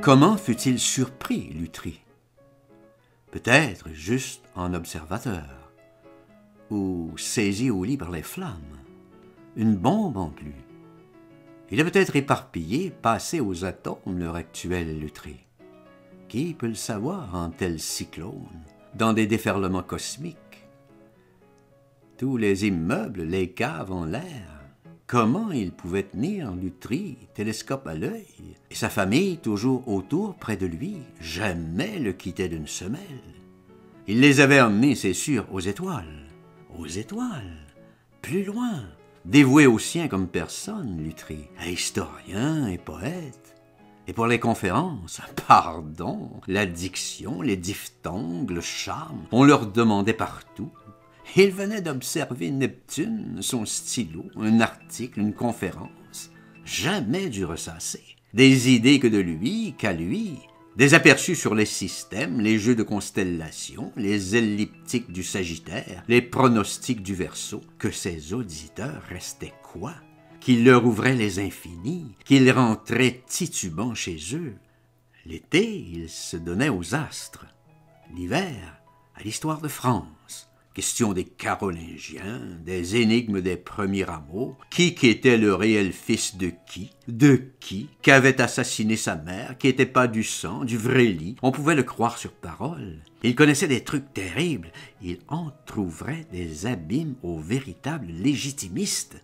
Comment fut-il surpris, Lutry? Peut-être juste en observateur, ou saisi au lit par les flammes, une bombe en plus. Il a peut-être éparpillé, passé aux atomes leur actuel Lutry. Qui peut le savoir en tel cyclone, dans des déferlements cosmiques? Tous les immeubles, les caves en l'air. Comment il pouvait tenir Lutry, télescope à l'œil, et sa famille toujours autour, près de lui, jamais le quittait d'une semelle. Il les avait emmenés, c'est sûr, aux étoiles. Aux étoiles, plus loin, dévoué aux siens comme personne, Lutry, historien et poète. Et pour les conférences, pardon, la diction, les diphtongues, le charme, on leur demandait partout. Il venait d'observer Neptune, son stylo, un article, une conférence. Jamais dû ressasser. Des idées que de lui, qu'à lui. Des aperçus sur les systèmes, les jeux de constellations, les elliptiques du Sagittaire, les pronostics du Verseau. Que ses auditeurs restaient quoi? Qu'il leur ouvrait les infinis, qu'ils rentraient titubants chez eux. L'été, ils se donnaient aux astres. L'hiver, à l'histoire de France. Question des Carolingiens, des énigmes des premiers rameaux, qui était le réel fils de qui, qu'avait assassiné sa mère, qui n'était pas du sang, du vrai lit, on pouvait le croire sur parole. Il connaissait des trucs terribles, il entr'ouvrait des abîmes aux véritables légitimistes.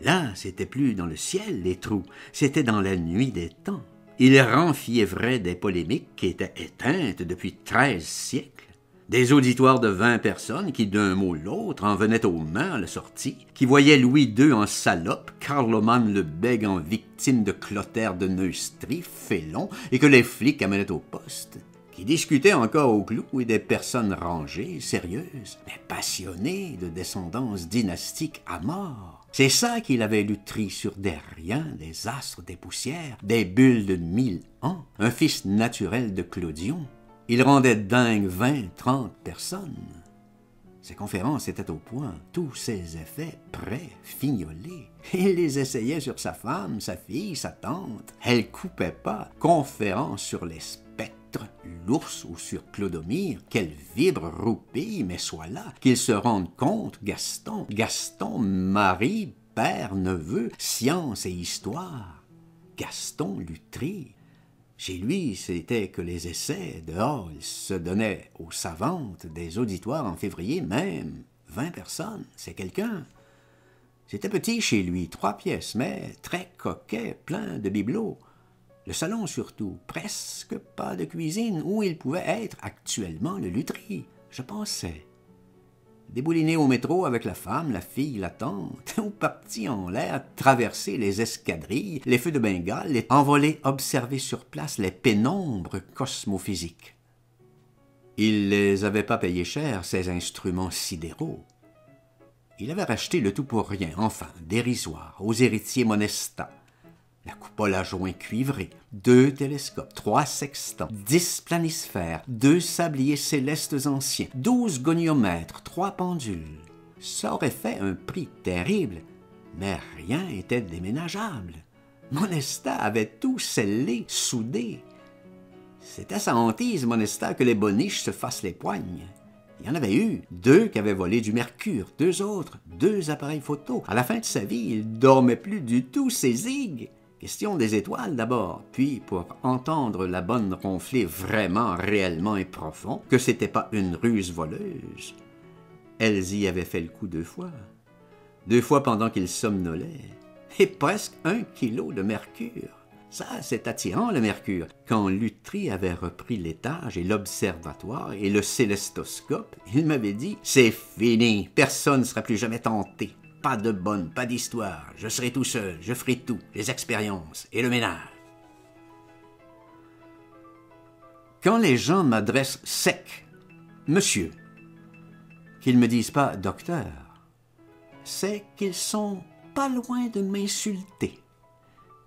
Là, c'était plus dans le ciel les trous, c'était dans la nuit des temps. Il renfiévrait des polémiques qui étaient éteintes depuis 13 siècles. Des auditoires de 20 personnes qui, d'un mot l'autre, en venaient aux mains à la sortie, qui voyaient Louis II en salope, Carloman le bègue en victime de Clotaire de Neustrie, félon, et que les flics amenaient au poste, qui discutaient encore au clou et des personnes rangées, sérieuses, mais passionnées de descendance dynastique à mort. C'est ça qu'il avait Lutry sur des riens, des astres, des poussières, des bulles de 1000 ans, un fils naturel de Clodion. Il rendait dingue 20, 30 personnes. Ses conférences étaient au point, tous ses effets prêts, fignolés. Il les essayait sur sa femme, sa fille, sa tante. Elle coupait pas. Conférence sur les spectres, l'ours ou sur Clodomir. Qu'elle vibre, roupille, mais soit là. Qu'il se rende compte, Gaston, mari, père, neveu, science et histoire. Gaston Lutry. Chez lui, c'était que les essais. Dehors, il se donnait aux savantes des auditoires en février même. 20 personnes, c'est quelqu'un. C'était petit chez lui, 3 pièces, mais très coquet, plein de bibelots. Le salon surtout, presque pas de cuisine, où il pouvait être actuellement le Lutry, je pensais. Débouliné au métro avec la femme, la fille, la tante, ou parti en l'air, traverser les escadrilles, les feux de Bengale, envoler, observer sur place les pénombres cosmophysiques. Il les avait pas payés cher, ces instruments sidéraux. Il avait racheté le tout pour rien, enfin, dérisoire, aux héritiers Monesta. La coupole à joints cuivrés, 2 télescopes, 3 sextants, 10 planisphères, 2 sabliers célestes anciens, 12 goniomètres, 3 pendules. Ça aurait fait un prix terrible, mais rien n'était déménageable. Monesta avait tout scellé, soudé. C'était sa hantise, Monesta, que les boniches se fassent les poignes. Il y en avait eu 2 qui avaient volé du mercure, 2 autres, 2 appareils photo. À la fin de sa vie, il dormait plus du tout, ses zigues. Question des étoiles d'abord, puis pour entendre la bonne ronfler vraiment, réellement et profond, que c'était pas une ruse voleuse. Elles y avaient fait le coup 2 fois. 2 fois pendant qu'il somnolait. Et presque 1 kilo de mercure. Ça, c'est attirant, le mercure. Quand Lutry avait repris l'étage et l'observatoire et le célestoscope, il m'avait dit « C'est fini, personne ne sera plus jamais tenté. Pas de bonne, pas d'histoire. Je serai tout seul, je ferai tout, les expériences et le ménage. » Quand les gens m'adressent sec, « Monsieur », qu'ils me disent pas « Docteur », c'est qu'ils sont pas loin de m'insulter,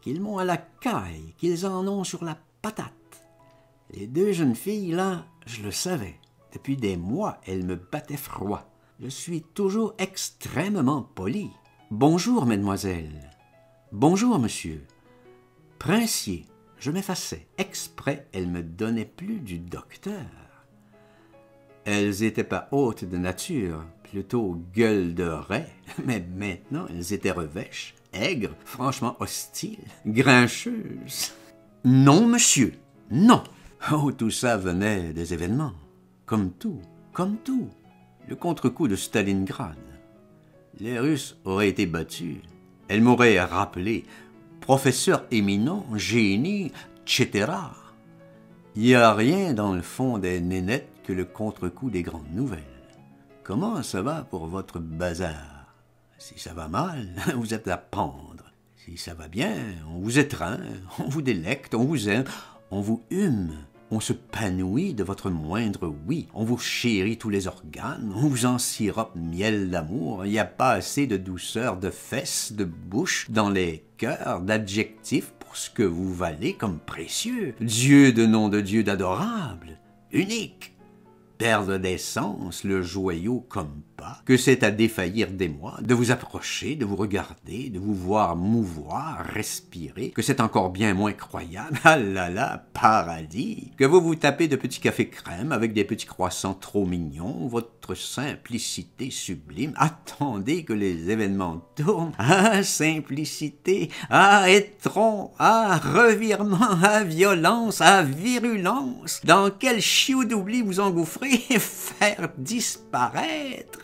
qu'ils m'ont à la caille, qu'ils en ont sur la patate. Les 2 jeunes filles, là, je le savais. Depuis des mois, elles me battaient froid. Je suis toujours extrêmement poli. « Bonjour, mesdemoiselles. Bonjour, monsieur. Princier. je m'effaçais. Exprès, elles me donnaient plus du docteur. Elles étaient pas hautes de nature, plutôt gueule de raie, mais maintenant elles étaient revêches, aigres, franchement hostiles, grincheuses. Non, monsieur, non. Oh, tout ça venait des événements. Comme tout, comme tout. Le contre-coup de Stalingrad. Les Russes auraient été battus. Elles m'auraient rappelé professeur éminent, génie, etc. Il n'y a rien dans le fond des nénettes que le contre-coup des grandes nouvelles. Comment ça va pour votre bazar? Si ça va mal, vous êtes à pendre. Si ça va bien, on vous étreint, on vous délecte, on vous aime, on vous hume. On se panouit de votre moindre oui. On vous chérit tous les organes, on vous ensirope miel d'amour. Il n'y a pas assez de douceur de fesses, de bouche, dans les cœurs, d'adjectifs pour ce que vous valez comme précieux. Dieu de nom de Dieu d'adorable, unique. Perdre des sens, le joyau comme pas, que c'est à défaillir d'émoi, de vous approcher, de vous regarder, de vous voir mouvoir, respirer, que c'est encore bien moins croyable, ah là là, paradis, que vous vous tapez de petits cafés crème avec des petits croissants trop mignons, votre simplicité sublime, attendez que les événements tournent, ah simplicité, ah étron, ah revirement, ah violence, ah virulence, dans quel chiot d'oubli vous engouffrez, faire disparaître.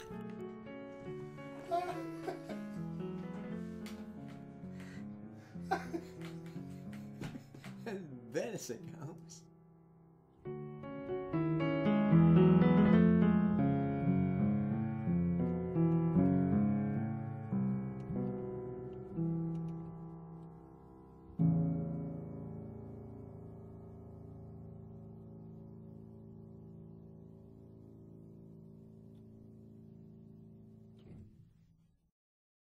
Belle séquence.